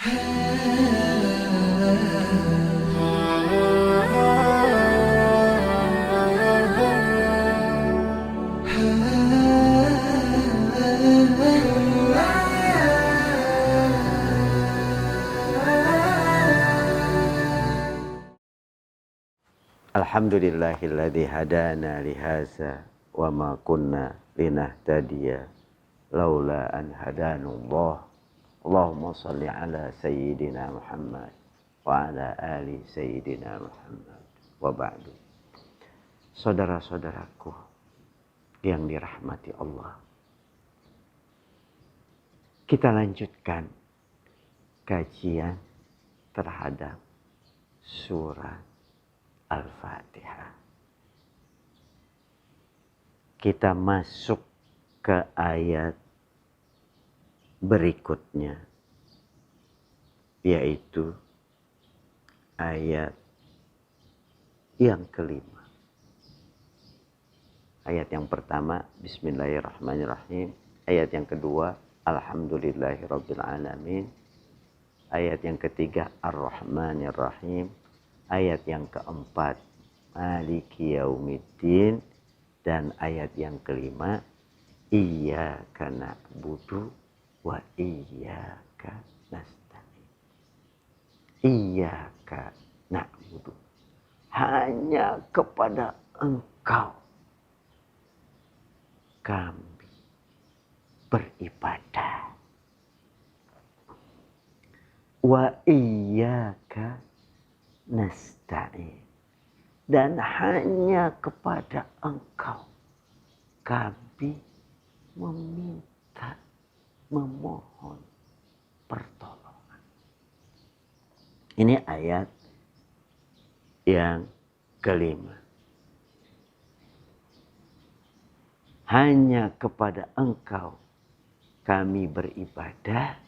Alhamdulillahilladzi hadana lihaza wa ma kunna linahtadiya laula an hadanallah. Allahumma salli ala sayyidina Muhammad wa ala ali sayyidina Muhammad wa ba'du. Saudara-saudaraku yang dirahmati Allah, kita lanjutkan kajian terhadap surat Al-Fatihah. Kita masuk ke ayat berikutnya, yaitu ayat yang kelima. Ayat yang pertama, Bismillahirrahmanirrahim. Ayat yang kedua, Alhamdulillahirrabbilalamin. Ayat yang ketiga, Ar-Rahmanirrahim. Ayat yang keempat, Maliki Yaumiddin. Dan ayat yang kelima, Iyyaka na'budu wa iyyaka nasta'in. Iyyaka na'budu. Hanya kepada Engkau kami beribadah. Wa iyyaka nasta'in. Dan hanya kepada Engkau kami meminta, memohon pertolongan. Ini ayat yang kelima. Hanya kepada Engkau kami beribadah.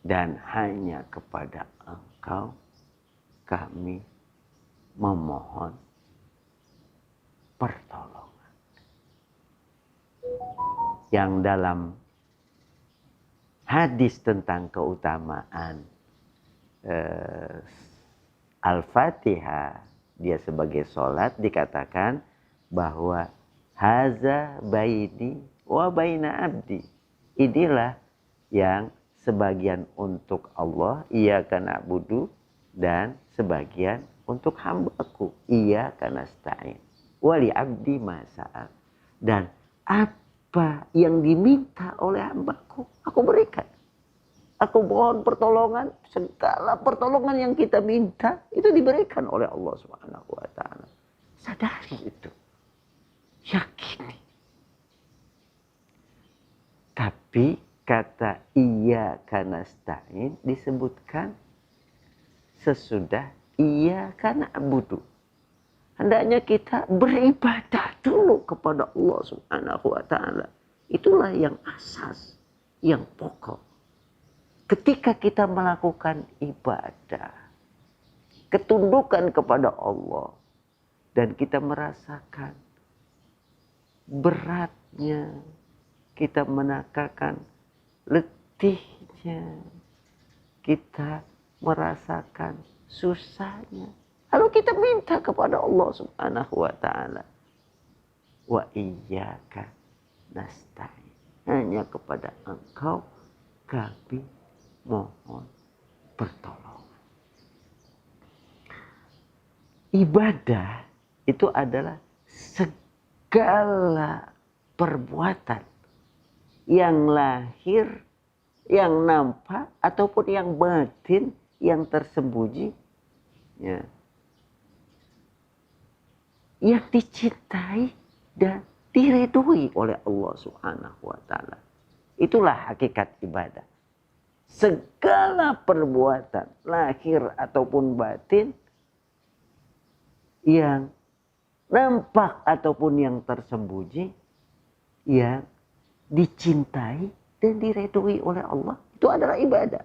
Dan hanya kepada Engkau kami memohon pertolongan. Yang dalam hadis tentang keutamaan Al-Fatihah, dia sebagai sholat, dikatakan bahwa haza baini wa baina abdi. Inilah yang sebagian untuk Allah, iyyaka na'budu, dan sebagian untuk hambaku, iyyaka nasta'in, wali abdi ma sa'al. Dan apa yang diminta oleh hambaku, aku berikan. Aku mohon pertolongan, segala pertolongan yang kita minta itu diberikan oleh Allah Subhanahu wa taala. Sadari itu. Yakini. Tapi kata iyyaka nasta'in disebutkan sesudah iyyaka na'budu. Hendaknya kita beribadah dulu kepada Allah Subhanahu wa taala. Itulah yang asas, yang pokok. Ketika kita melakukan ibadah, ketundukan kepada Allah, dan kita merasakan beratnya, kita merasakan letihnya, kita merasakan susahnya, lalu kita minta kepada Allah Subhanahu wa taala. Wa iyyaka nasta'in. Hanya kepada Engkau kami mohon pertolongan. Ibadah itu adalah segala perbuatan yang lahir, yang nampak, ataupun yang batin, yang tersembunyi, ya, yang dicintai dan diridhoi oleh Allah Subhanahu wa taala. Itulah hakikat ibadah. Segala perbuatan lahir ataupun batin, yang nampak ataupun yang tersembunyi, yang dicintai dan diridhoi oleh Allah, itu adalah ibadah.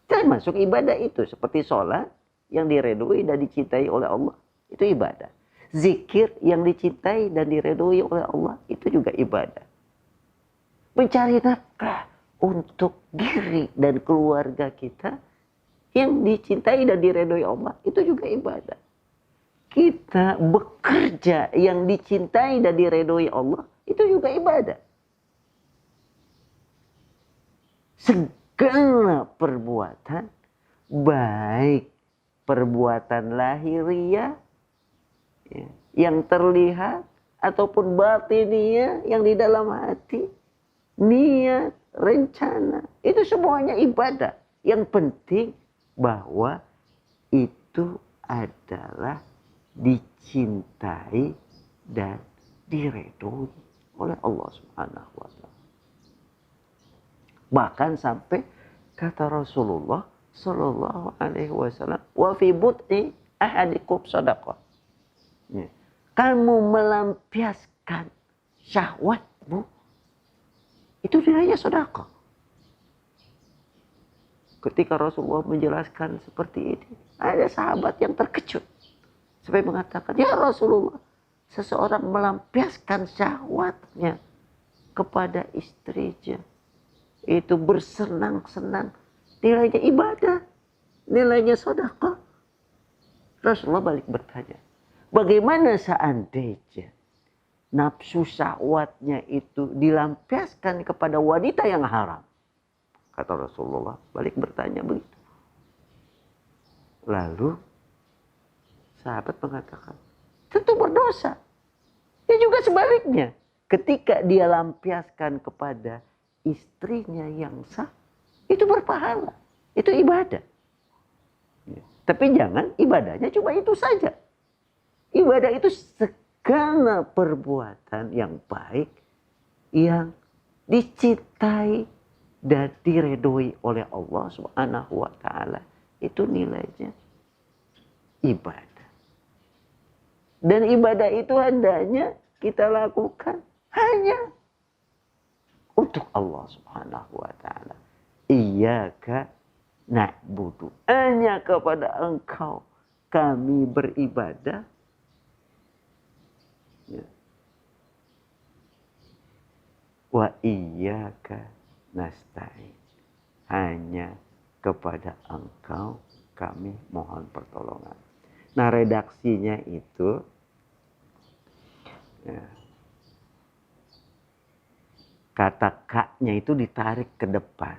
Termasuk ibadah itu seperti sholat yang diridhoi dan dicintai oleh Allah, itu ibadah. Zikir yang dicintai dan diridhoi oleh Allah, itu juga ibadah. Mencari nafkah untuk diri dan keluarga kita yang dicintai dan diredoi Allah, itu juga ibadah. Kita bekerja yang dicintai dan diredoi Allah, itu juga ibadah. Segala perbuatan, baik perbuatan lahiriah ya, yang terlihat ataupun batiniah yang di dalam hati, niat, rencana, itu semuanya ibadah. Yang penting bahwa itu adalah dicintai dan diredoi oleh Allah Subhanahu wa Ta'ala. Bahkan sampai kata Rasulullah Sallallahu Alaihi Wasallam, wa fi but'i ahadikum sadaqah. Ya. Kamu melampiaskan syahwatmu, itu nilainya sedekah. Ketika Rasulullah menjelaskan seperti ini, ada sahabat yang terkejut sampai mengatakan, ya Rasulullah, seseorang melampiaskan syahwatnya kepada istrinya, itu bersenang-senang, nilainya ibadah, nilainya sedekah. Rasulullah balik bertanya, bagaimana seandainya nafsu syahwatnya itu dilampiaskan kepada wanita yang haram? Kata Rasulullah balik bertanya begitu. Lalu sahabat mengatakan, tentu berdosa. Ya juga sebaliknya, ketika dia lampiaskan kepada istrinya yang sah, itu berpahala, itu ibadah. Ya. Tapi jangan ibadahnya cuma itu saja. Ibadah itu segala perbuatan yang baik, yang dicintai dan diredoi oleh Allah Subhanahu wa Ta'ala. Itu nilainya ibadah. Dan ibadah itu hendaknya kita lakukan hanya untuk Allah Subhanahu wa Ta'ala. Iyyaka na'budu. Hanya kepada Engkau kami beribadah. Ya. Wa iyyaka nasta'in. Hanya kepada Engkau kami mohon pertolongan. Nah, redaksinya itu ya, kata ka-nya itu ditarik ke depan.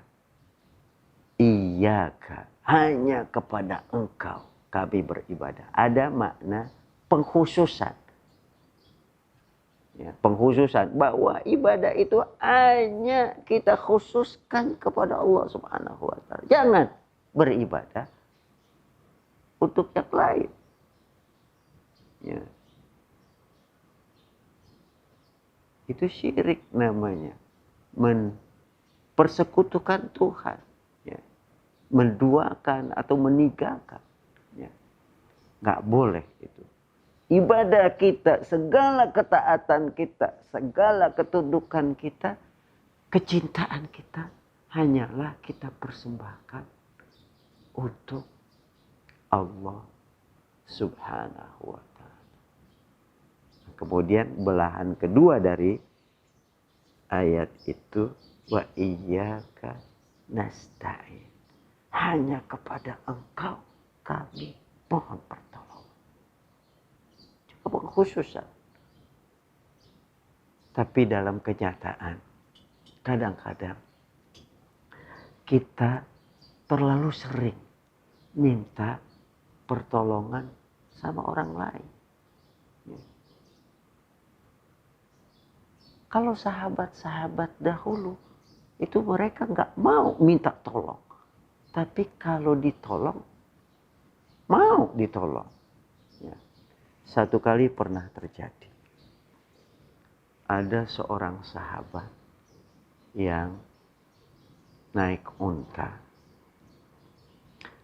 Iyyaka, hanya kepada Engkau kami beribadah. Ada makna pengkhususan. Ya, pengkhususan bahwa ibadah itu hanya kita khususkan kepada Allah Subhanahu wa Ta'ala. Jangan beribadah untuk yang lain. Ya. Itu syirik namanya. Mempersekutukan Tuhan. Ya. Menduakan atau meninggalkan. Ya. Nggak boleh itu. Ibadah kita, segala ketaatan kita, segala ketundukan kita, kecintaan kita, hanyalah kita persembahkan untuk Allah Subhanahu wa Ta'ala. Kemudian belahan kedua dari ayat itu, wa iyyaka nasta'in. Hanya kepada Engkau kami mohon pertolongan. Pengkhususan. Tapi dalam kenyataan, kadang-kadang kita terlalu sering minta pertolongan sama orang lain. Ya. Kalau sahabat-sahabat dahulu, itu mereka nggak mau minta tolong. Tapi kalau ditolong, mau ditolong. Ya. Satu kali pernah terjadi. Ada seorang sahabat yang naik onta.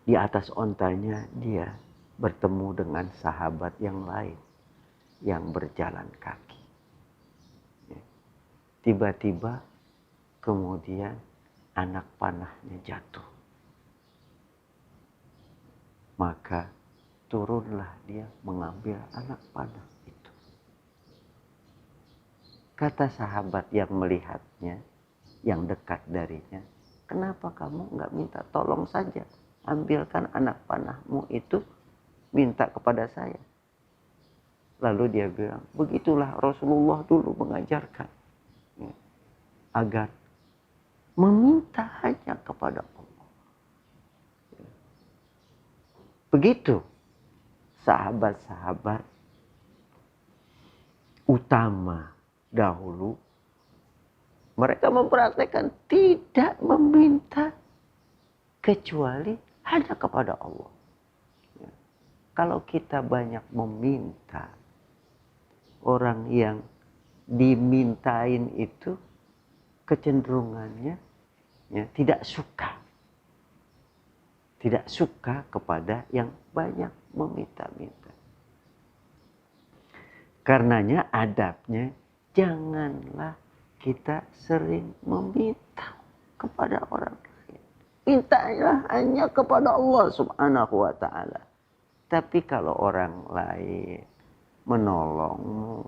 Di atas ontanya dia bertemu dengan sahabat yang lain yang berjalan kaki. Tiba-tiba kemudian anak panahnya jatuh. Maka turunlah dia mengambil anak panah itu. Kata sahabat yang melihatnya, yang dekat darinya. Kenapa kamu nggak minta tolong saja? Ambilkan anak panahmu itu, minta kepada saya. Lalu dia bilang, begitulah Rasulullah dulu mengajarkan. Ya, agar meminta hanya kepada Allah. Begitu sahabat-sahabat utama dahulu, mereka mempraktekkan tidak meminta kecuali hanya kepada Allah. Ya. Kalau kita banyak meminta, orang yang dimintain itu kecenderungannya ya, tidak suka kepada yang banyak meminta-minta. Karenanya adabnya janganlah kita sering meminta kepada orang lain. Mintalah hanya kepada Allah Subhanahu wa ta'ala. Tapi kalau orang lain menolongmu,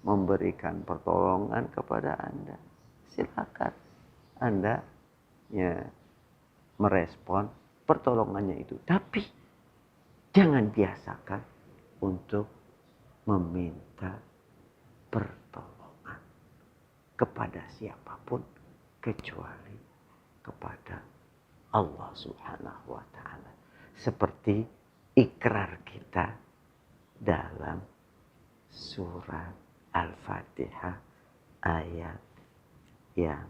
memberikan pertolongan kepada Anda, silakan Anda ya merespon pertolongannya itu. Tapi jangan biasakan untuk meminta pertolongan kepada siapapun kecuali kepada Allah Subhanahu wa ta'ala. Seperti ikrar kita dalam surat Al-Fatihah ayat yang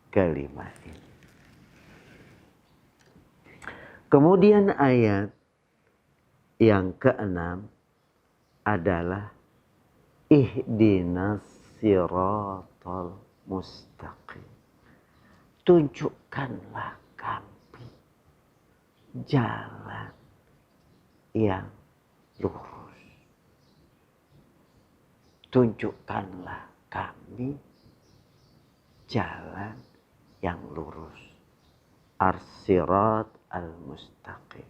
kelima ini. Kemudian ayat yang keenam adalah ihdinas siratal mustaqim. Tunjukkanlah kami jalan yang lurus. Tunjukkanlah kami jalan yang lurus. As-sirat al-mustaqim.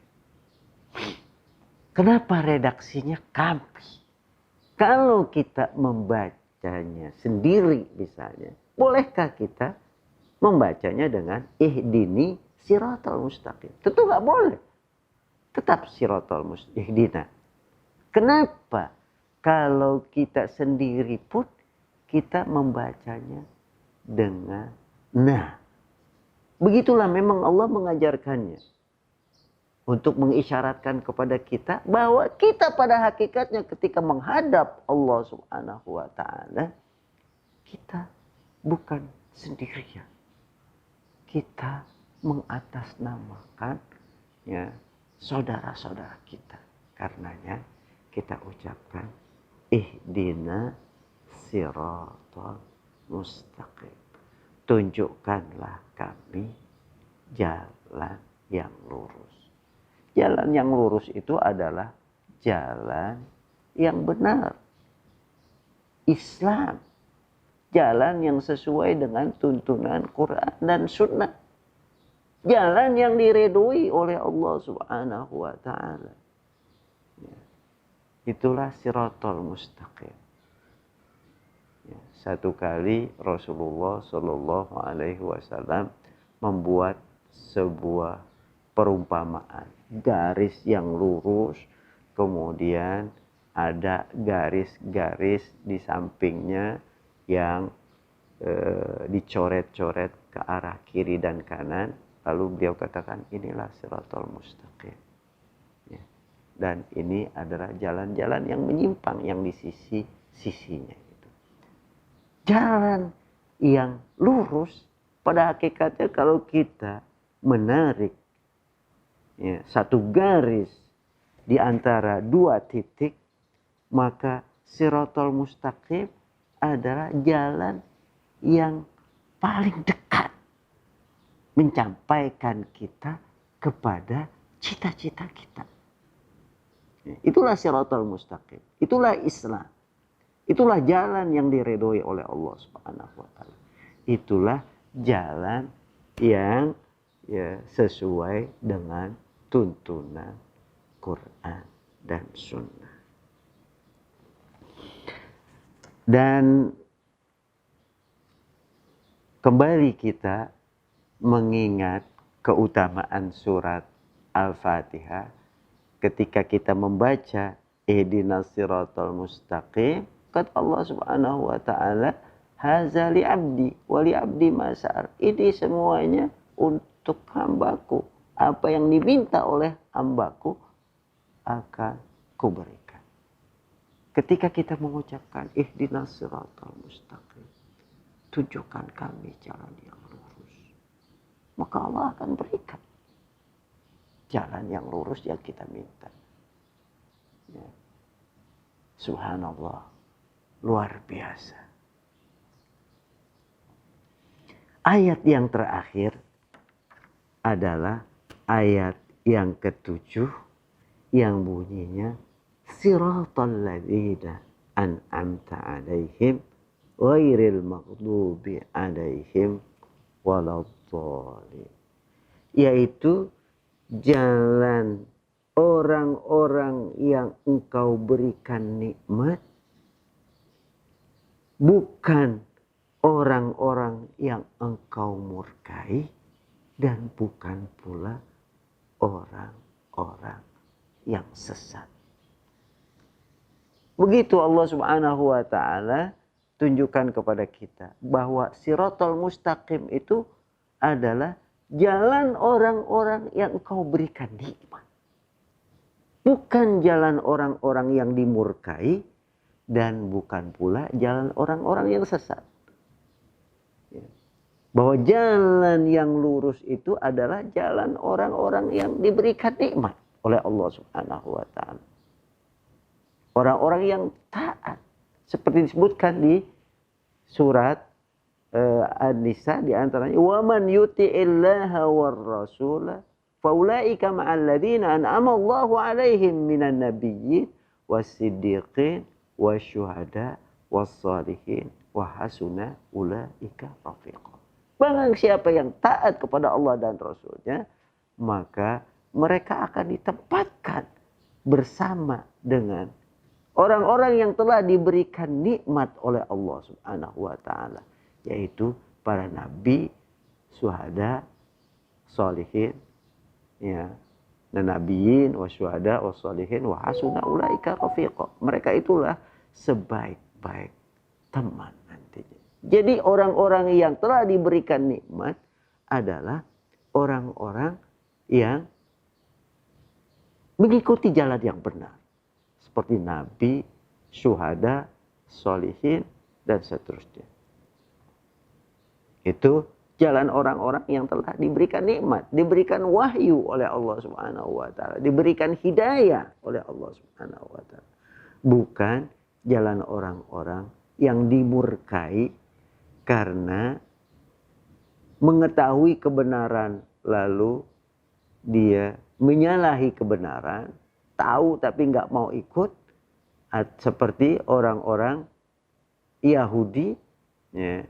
Kenapa redaksinya kami? Kalau kita membacanya sendiri misalnya, bolehkah kita membacanya dengan ihdini siratal mustaqim? Tentu nggak boleh. Tetap siratal mustaqim, ihdina. Kenapa? Kalau kita sendiri pun kita membacanya dengan nah. Begitulah memang Allah mengajarkannya. Untuk mengisyaratkan kepada kita bahwa kita pada hakikatnya ketika menghadap Allah Subhanahu wa ta'ala, kita bukan sendirian. Kita mengatasnamakan ya, saudara-saudara kita. Karenanya kita ucapkan ihdina siratal mustaqim. Tunjukkanlah kami jalan yang lurus. Jalan yang lurus itu adalah jalan yang benar. Islam. Jalan yang sesuai dengan tuntunan Quran dan Sunnah. Jalan yang diridhoi oleh Allah Subhanahu wa ta'ala. Ya. Itulah siratal mustaqim. Ya. Satu kali Rasulullah Shallallahu Alaihi Wasallam membuat sebuah perumpamaan. Garis yang lurus, kemudian ada garis-garis di sampingnya yang dicoret-coret ke arah kiri dan kanan. Lalu beliau katakan inilah siratal mustaqim. Ya. Dan ini adalah jalan-jalan yang menyimpang yang di sisi-sisinya. Gitu. Jalan yang lurus pada hakikatnya kalau kita menarik ya, satu garis di antara dua titik, maka siratal mustaqim adalah jalan yang paling dekat mencampaikan kita kepada cita-cita kita. Itulah siratal mustaqim. Itulah Islam. Itulah jalan yang diridhoi oleh Allah Subhanahu wa ta'ala. Itulah jalan yang ya, sesuai dengan tuntunan Quran dan Sunnah. Dan kembali kita mengingat keutamaan surat Al-Fatihah ketika kita membaca ihdinas siratal mustaqim, kata Allah Subhanahu wa taala, haza li abdi wa li abdi ma sa'al. Ini semuanya untuk hambaku. Apa yang diminta oleh hambaku akan kuberikan. Ketika kita mengucapkan ihdinas siratal mustaqim, tunjukkan kami jalan yang lurus, maka Allah akan berikan jalan yang lurus yang kita minta. Ya. Subhanallah, luar biasa. Ayat yang terakhir adalah ayat yang ketujuh yang bunyinya siratal ladzina an'amta 'alaihim ghairil maghdubi 'alaihim waladdallin, yaitu jalan orang-orang yang engkau berikan nikmat, bukan orang-orang yang engkau murkai, dan bukan pula orang-orang yang sesat. Begitu Allah Subhanahu wa taala tunjukkan kepada kita bahwa siratal mustaqim itu adalah jalan orang-orang yang engkau berikan nikmat. Bukan jalan orang-orang yang dimurkai dan bukan pula jalan orang-orang yang sesat. Bahwa jalan yang lurus itu adalah jalan orang-orang yang diberikan nikmat oleh Allah Subhanahu wa taala. Orang-orang yang taat, seperti disebutkan di surat An-Nisa di antaranya, wa man yuti'illaha war rasula faulaika ma'al ladzina an'ama Allahu 'alaihim minan nabiyyin was-siddiqin wasyuhada was-shalihin wa hasuna ulaika rafiqa. Barang siapa yang taat kepada Allah dan Rasulnya, maka mereka akan ditempatkan bersama dengan orang-orang yang telah diberikan nikmat oleh Allah Subhanahu wa taala, yaitu para nabi, syuhada, sholihin, ya, nabiyin, wasyuhada, wasyolihin, wa hasuna ulaika rafiqa. Mereka itulah sebaik-baik teman nantinya. Jadi orang-orang yang telah diberikan nikmat adalah orang-orang yang mengikuti jalan yang benar. Seperti nabi, syuhada, sholihin, dan seterusnya. Itu jalan orang-orang yang telah diberikan nikmat, diberikan wahyu oleh Allah Subhanahu wa taala, diberikan hidayah oleh Allah Subhanahu wa taala. Bukan jalan orang-orang yang dimurkai karena mengetahui kebenaran lalu dia menyalahi kebenaran, tahu tapi nggak mau ikut, seperti orang-orang Yahudi, ya.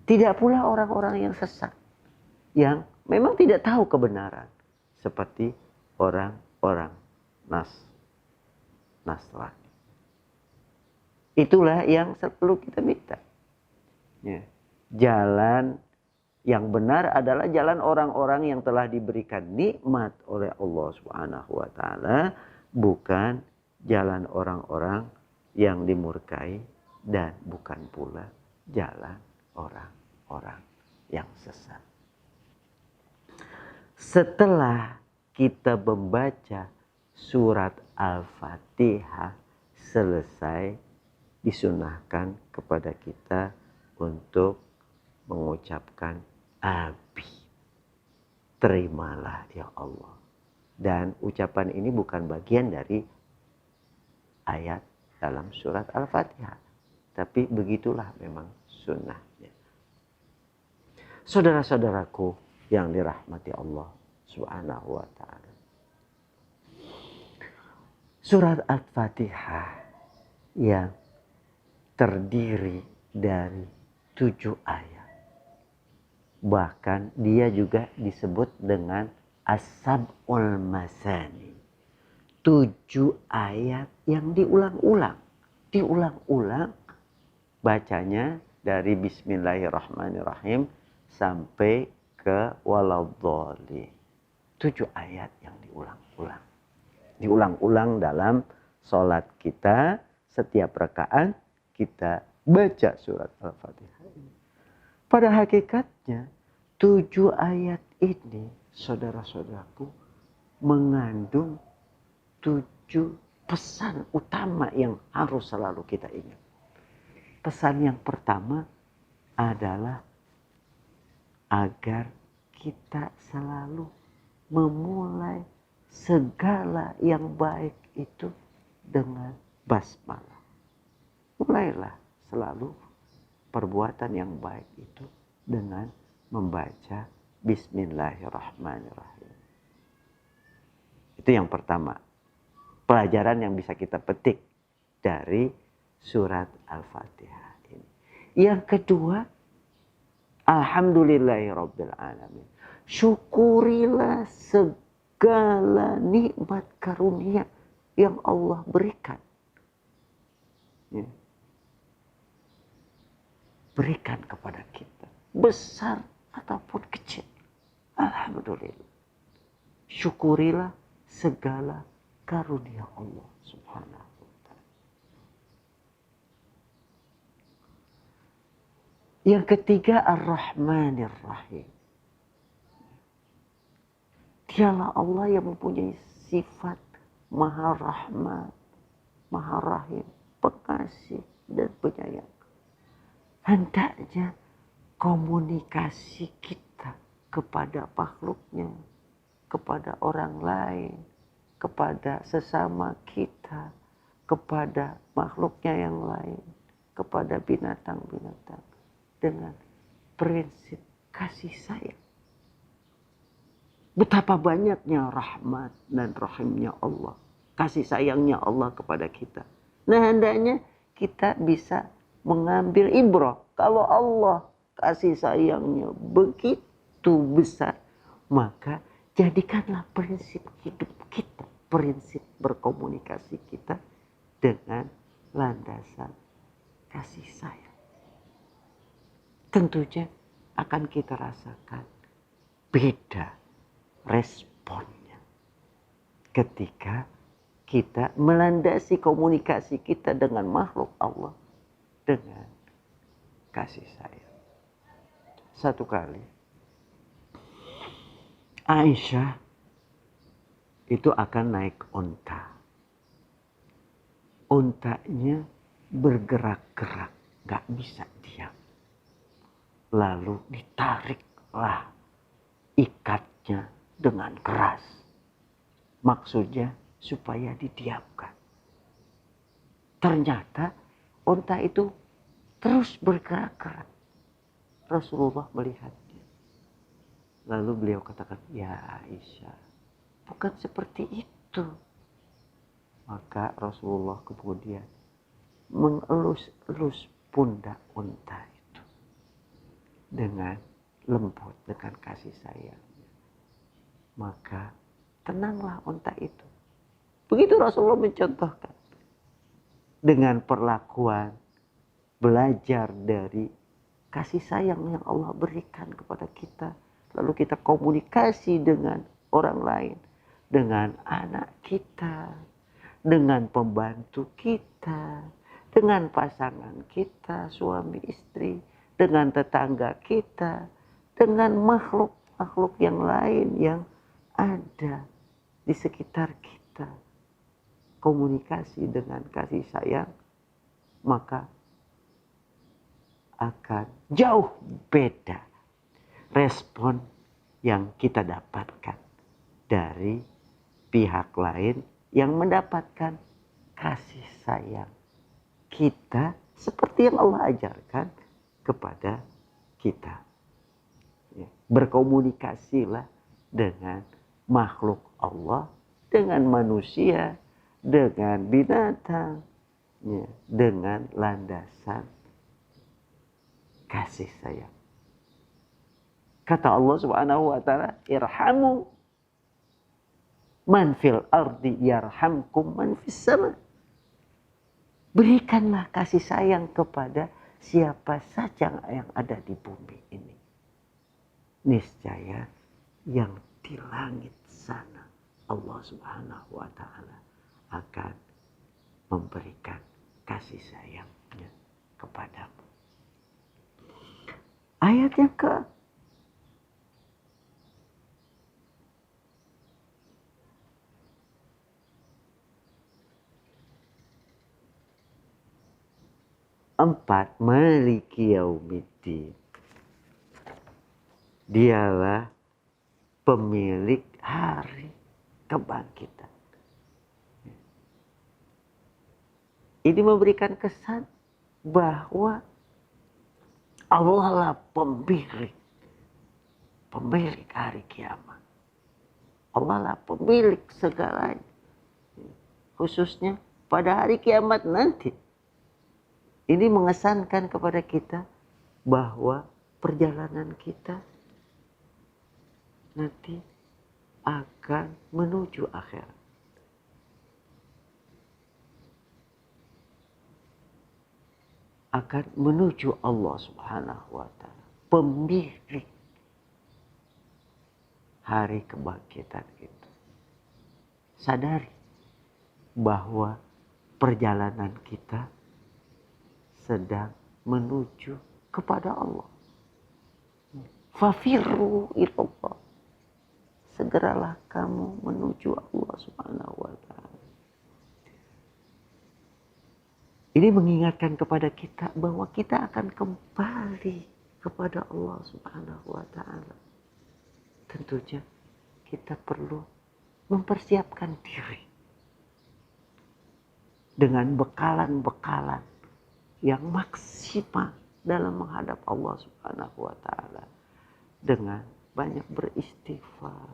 Tidak pula orang-orang yang sesat, yang memang tidak tahu kebenaran, seperti orang-orang Nasrani. Itulah yang perlu kita minta. Ya. Jalan yang benar adalah jalan orang-orang yang telah diberikan nikmat oleh Allah Subhanahu wa taala, bukan jalan orang-orang yang dimurkai dan bukan pula jalan orang-orang yang sesat. Setelah kita membaca surat Al-Fatihah selesai, disunahkan kepada kita untuk mengucapkan Abi. Terimalah ya Allah. Dan ucapan ini bukan bagian dari ayat dalam surat Al-Fatihah. Tapi begitulah memang sunnahnya. Saudara-saudaraku yang dirahmati Allah Subhanahu wa ta'ala. Surat Al-Fatihah yang terdiri dari 7 ayat. Bahkan dia juga disebut dengan As-Sab'ul Masani. 7 ayat yang diulang-ulang. Diulang-ulang bacanya dari Bismillahirrahmanirrahim sampai ke waladhdallin. 7 ayat yang diulang-ulang. Diulang-ulang dalam sholat kita. Setiap rakaat kita baca surat Al-Fatihah. Pada hakikatnya 7 ayat ini, saudara-saudaraku, mengandung 7 pesan utama yang harus selalu kita ingat. Pesan yang pertama adalah agar kita selalu memulai segala yang baik itu dengan basmalah. Mulailah selalu perbuatan yang baik itu dengan membaca Bismillahirrahmanirrahim. Itu yang pertama. Pelajaran yang bisa kita petik dari surat Al-Fatihah ini. Yang kedua, alhamdulillahirabbil alamin. Syukurilah segala nikmat karunia yang Allah berikan. Ya. Berikan kepada kita, besar ataupun kecil. Alhamdulillah. Syukurilah segala karunia Allah Subhanahu wa ta'ala. Yang ketiga, Ar-Rahmanir Rahim. Dialah Allah yang mempunyai sifat Maha Rahman, Maha Rahim, pengasih dan penyayang. Hendaknya komunikasi kita kepada makhluknya, kepada orang lain, kepada sesama kita, kepada makhluknya yang lain, kepada binatang-binatang dengan prinsip kasih sayang. Betapa banyaknya rahmat dan rahimnya Allah, kasih sayangnya Allah kepada kita. Nah, hendaknya kita bisa mengambil ibrah. Kalau Allah kasih sayangnya begitu besar, maka jadikanlah prinsip hidup kita, prinsip berkomunikasi kita dengan landasan kasih sayang. Tentunya akan kita rasakan beda responnya ketika kita melandasi komunikasi kita dengan makhluk Allah dengan kasih sayang. Satu kali Aisyah itu akan naik onta. Ontanya bergerak-gerak, gak bisa diam. Lalu ditariklah ikatnya dengan keras. Maksudnya supaya didiamkan. Ternyata onta itu terus bergerak-gerak. Rasulullah melihatnya. Lalu beliau katakan, ya Aisyah, bukan seperti itu. Maka Rasulullah kemudian mengelus-elus pundak onta itu dengan lembut, dengan kasih sayang. Maka tenanglah onta itu. Begitu Rasulullah mencontohkan. Dengan perlakuan belajar dari kasih sayang yang Allah berikan kepada kita. Lalu kita komunikasi dengan orang lain. Dengan anak kita. Dengan pembantu kita. Dengan pasangan kita, suami istri. Dengan tetangga kita. Dengan makhluk-makhluk yang lain yang ada di sekitar kita. Komunikasi dengan kasih sayang, maka akan jauh beda respon yang kita dapatkan dari pihak lain yang mendapatkan kasih sayang kita seperti yang Allah ajarkan kepada kita. Berkomunikasilah dengan makhluk Allah, dengan manusia, dengan binatang, dengan landasan kasih sayang. Kata Allah Subhanahu wa ta'ala, irhamu man fil ardi yarhamkum man fis sama. Berikanlah kasih sayang kepada siapa saja yang ada di bumi ini, niscaya yang di langit sana Allah Subhanahu wa Ta'ala akan memberikan kasih sayangnya kepadamu. Ayat yang ke empat, Maliki Yaumiddin. Dialah pemilik hari kebangkitan. Ini memberikan kesan bahwa Allah lah pemilik hari kiamat. Allah lah pemilik segalanya. Khususnya pada hari kiamat nanti. Ini mengesankan kepada kita bahwa perjalanan kita nanti akan menuju akhirat. Akan menuju Allah Subhanahu wa Ta'ala, pemilik hari kebangkitan itu. Sadari bahwa perjalanan kita sedang menuju kepada Allah. Fafirru ilallah. Segeralah kamu menuju Allah Subhanahu wa Ta'ala. Ini mengingatkan kepada kita bahwa kita akan kembali kepada Allah Subhanahu wa Ta'ala. Tentunya kita perlu mempersiapkan diri dengan bekalan-bekalan yang maksimal dalam menghadap Allah Subhanahu wa Ta'ala, dengan banyak beristighfar,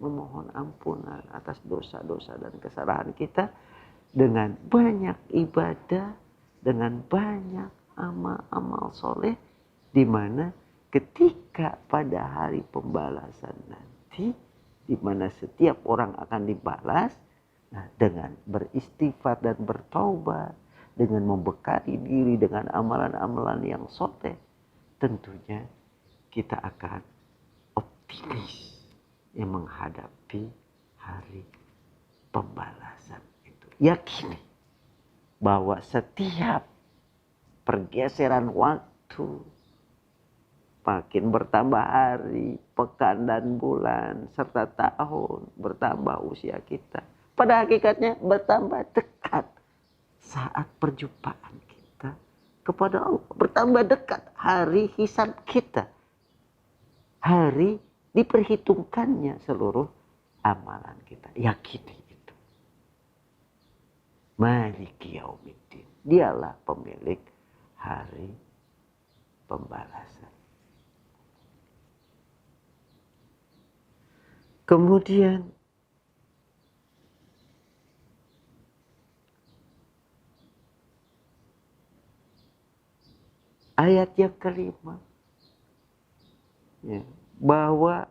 memohon ampunan atas dosa-dosa dan kesalahan kita, dengan banyak ibadah, dengan banyak amal-amal soleh, di mana ketika pada hari pembalasan nanti, di mana setiap orang akan dibalas, nah, dengan beristighfar dan bertaubat, dengan membekali diri dengan amalan-amalan yang soleh, tentunya kita akan optimis yang menghadapi hari pembalasan itu. Yakini bahwa setiap pergeseran waktu, makin bertambah hari, pekan dan bulan, serta tahun, bertambah usia kita, pada hakikatnya bertambah dekat saat perjumpaan kita kepada Allah. Bertambah dekat hari hisab kita. Hari diperhitungkannya seluruh amalan kita. Yakini itu. Maliki Yaumiddin. Dialah pemilik hari pembalasan. Kemudian ayat yang kelima, ya, bahwa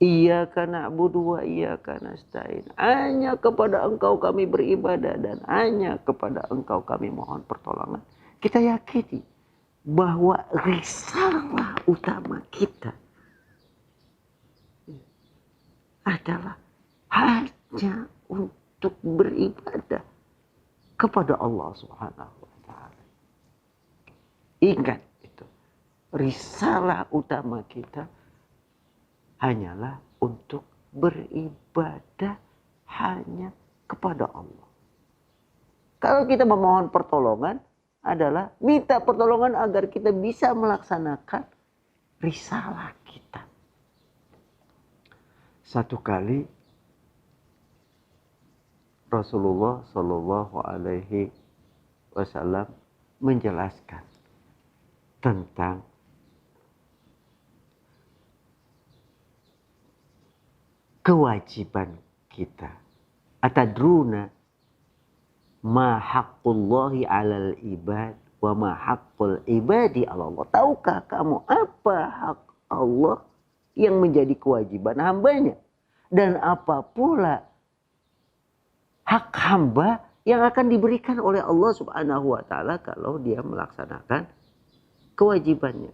iyyaka na'budu wa iyyaka nasta'in. Hanya kepada Engkau kami beribadah dan hanya kepada Engkau kami mohon pertolongan. Kita yakini bahwa risalah utama kita adalah hanya untuk beribadah kepada Allah Subhanahu wa Ta'ala. Ingat itu. Risalah utama kita hanyalah untuk beribadah hanya kepada Allah. Kalau kita memohon pertolongan adalah minta pertolongan agar kita bisa melaksanakan risalah kita. Satu kali Rasulullah Shallallahu Alaihi Wasallam menjelaskan tentang kewajiban kita. Atadruna ma haqqullahi 'alal ibad wa ma haqqul ibadi 'ala Allah. Tahukah kamu apa hak Allah yang menjadi kewajiban hambanya? Dan apa pula hak hamba yang akan diberikan oleh Allah Subhanahu wa taala kalau dia melaksanakan kewajibannya.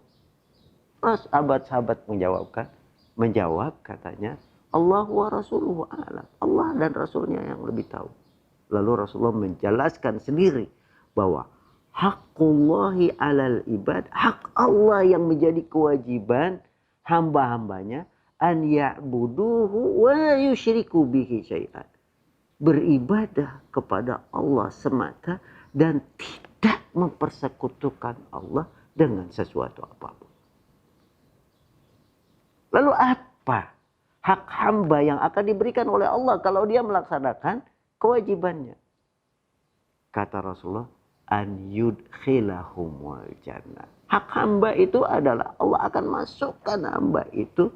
Mas sahabat-sahabat menjawab katanya, Allah wa rasuluhu a'lam. Allah dan Rasulnya yang lebih tahu. Lalu Rasulullah menjelaskan sendiri bahwa haqqullahi alal ibad, hak Allah yang menjadi kewajiban hamba-hambanya, an ya'buduhu wa yusyriku bihi syai'an. Beribadah kepada Allah semata dan tidak mempersekutukan Allah dengan sesuatu apapun. Lalu apa hak hamba yang akan diberikan oleh Allah kalau dia melaksanakan kewajibannya? Kata Rasulullah, an yudkhilahumul jannah. Hak hamba itu adalah Allah akan masukkan hamba itu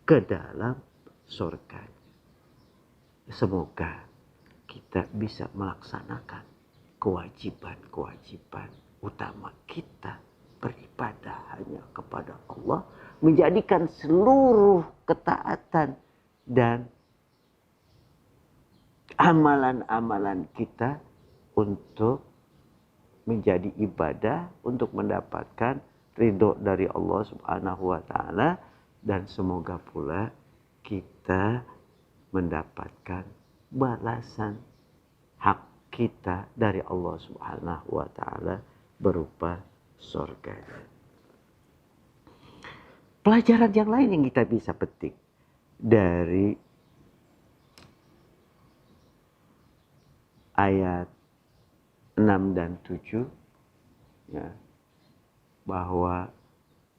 ke dalam surga. Semoga kita bisa melaksanakan kewajiban-kewajiban utama kita, beribadah hanya kepada Allah, menjadikan seluruh ketaatan dan amalan-amalan kita untuk menjadi ibadah, untuk mendapatkan ridho dari Allah Subhanahu wa taala, dan semoga pula kita mendapatkan balasan hak kita dari Allah Subhanahu wa taala berupa surga. Pelajaran yang lain yang kita bisa petik dari ayat 6 dan 7 ya, bahwa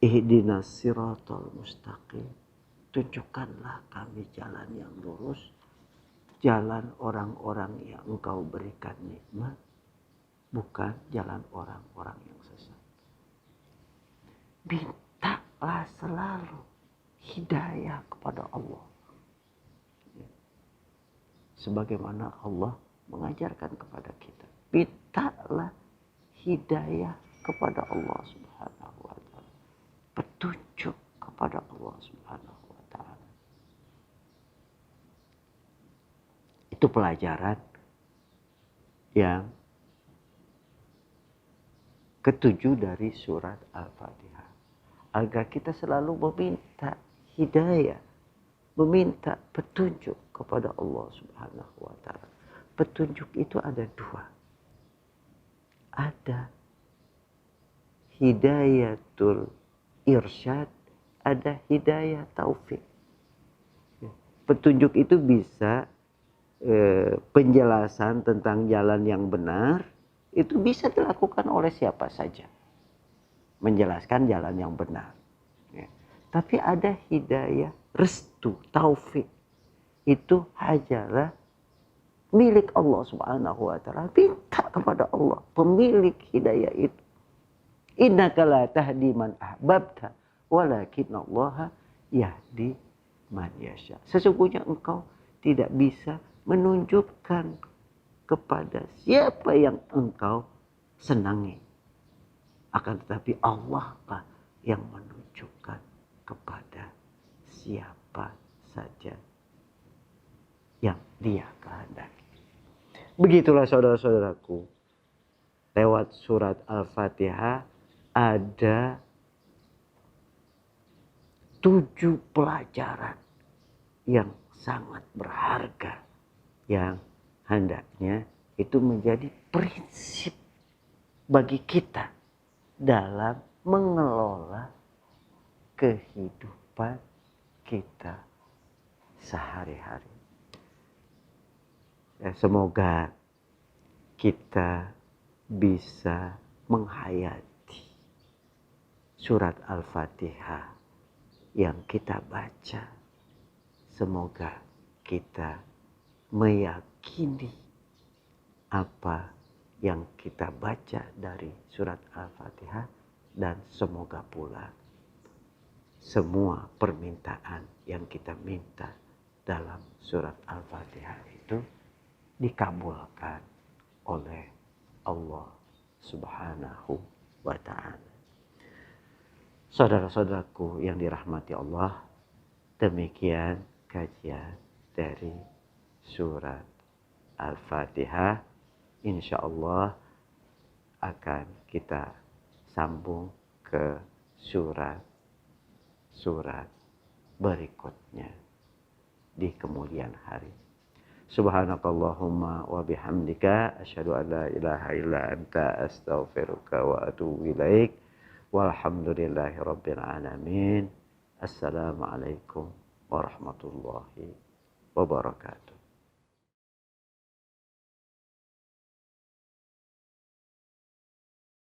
ihdinas siratal mustaqim, tunjukkanlah kami jalan yang lurus, jalan orang-orang yang engkau berikan nikmat, bukan jalan orang-orang yang sesat. Mintalah selalu hidayah kepada Allah, sebagaimana Allah mengajarkan kepada kita. Mintalah hidayah kepada Allah Subhanahu wa taala, petunjuk kepada Allah Subhanahu wa taala. Itu pelajaran yang ketujuh dari surat Al-Fatihah. Agar kita selalu meminta hidayah, meminta petunjuk kepada Allah Subhanahu wa taala. Petunjuk itu ada dua. Ada hidayatul irsyad, ada hidayah taufik. Petunjuk itu bisa penjelasan tentang jalan yang benar, itu bisa dilakukan oleh siapa saja. Menjelaskan jalan yang benar. Ya. Tapi ada hidayah restu, taufik. Itu hanyalah milik Allah Subhanahu wa taala. Minta kepada Allah, pemilik hidayah itu. Innaka la tahdi man ahbabta, walakinallaha yahdi man yasha. Sesungguhnya engkau tidak bisa menunjukkan kepada siapa yang engkau senangi. Akan tetapi Allah lah yang menunjukkan kepada siapa saja yang dia kehendaki. Begitulah saudara-saudaraku, lewat surat Al-Fatihah ada 7 pelajaran yang sangat berharga, yang hendaknya itu menjadi prinsip bagi kita dalam mengelola kehidupan kita sehari-hari. Ya, semoga kita bisa menghayati surat Al-Fatihah yang kita baca. Semoga kita meyakini apa yang kita baca dari surat Al-Fatihah, dan semoga pula semua permintaan yang kita minta dalam surat Al-Fatihah itu dikabulkan oleh Allah Subhanahu wa ta'ala. Saudara-saudaraku yang dirahmati Allah, demikian kajian dari surat Al-Fatihah insya Allah akan kita sambung ke surat berikutnya di kemudian hari. Subhanakallahumma wa bihamdika asyhadu an la ilaha illa anta astaghfiruka wa atubu ilaik. Walhamdulillahi rabbil alamin. Assalamualaikum warahmatullahi wabarakatuh.